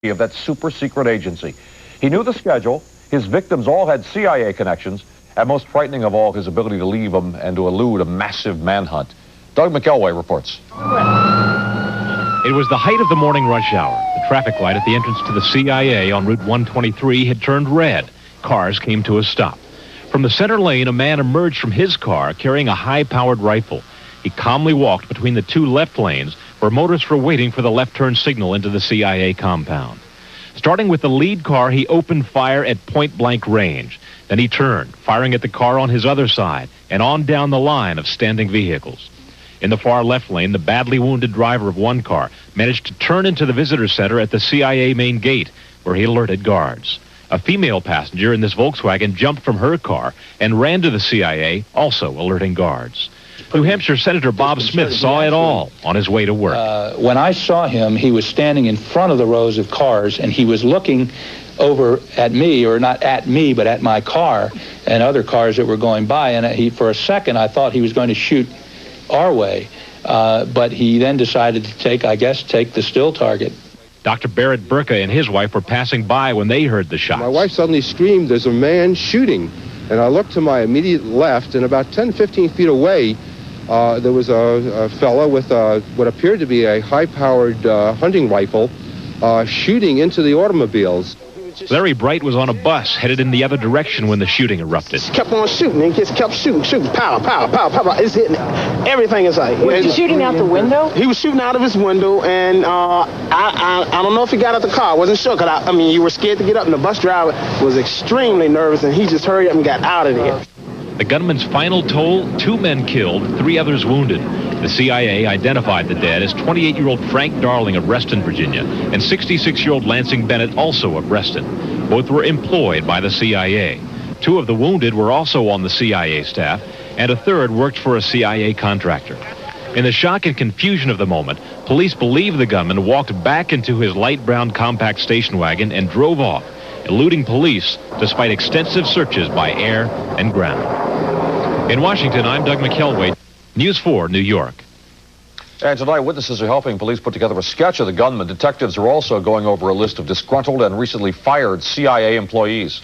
of that super-secret agency. He knew the schedule. His victims all had CIA connections. And most frightening of all, his ability to leave them and to elude a massive manhunt. Doug McElway reports. It was the height of the morning rush hour. The traffic light at the entrance to the CIA on Route 123 had turned red. Cars came to a stop. From the center lane, a man emerged from his car carrying a high-powered rifle. He calmly walked between the two left lanes where motorists were waiting for the left turn signal into the CIA compound. Starting with the lead car, he opened fire at point-blank range. Then he turned, firing at the car on his other side and on down the line of standing vehicles. In the far left lane, the badly wounded driver of one car managed to turn into the visitor center at the CIA main gate, where he alerted guards. A female passenger in this Volkswagen jumped from her car and ran to the CIA, also alerting guards. New Hampshire Senator Bob Smith saw it all on his way to work. When I saw him, he was standing in front of the rows of cars, and he was looking over at me, or not at me, but at my car and other cars that were going by. And for a second, I thought he was going to shoot our way, but he then decided to take the still target. Dr. Barrett Burka and his wife were passing by when they heard the shots. My wife suddenly screamed, "There's a man shooting." And I looked to my immediate left, and about 10, 15 feet away, there was a fellow with what appeared to be a high-powered hunting rifle shooting into the automobiles. Larry Bright was on a bus headed in the other direction when the shooting erupted. He kept on shooting and just kept shooting, pow, pow, pow, pow, pow. It's hitting everything inside. Was he shooting out the window? He was shooting out of his window, and I don't know if he got out the car. I wasn't sure, because I mean, you were scared to get up, and the bus driver was extremely nervous, and he just hurried up and got out of there. The gunman's final toll, 2 men killed, 3 others wounded. The CIA identified the dead as 28-year-old Frank Darling of Reston, Virginia, and 66-year-old Lansing Bennett, also of Reston. Both were employed by the CIA. 2 of the wounded were also on the CIA staff, and a third worked for a CIA contractor. In the shock and confusion of the moment, police believe the gunman walked back into his light brown compact station wagon and drove off, eluding police despite extensive searches by air and ground. In Washington, I'm Doug McElway, News 4, New York. And tonight, witnesses are helping police put together a sketch of the gunman. Detectives are also going over a list of disgruntled and recently fired CIA employees.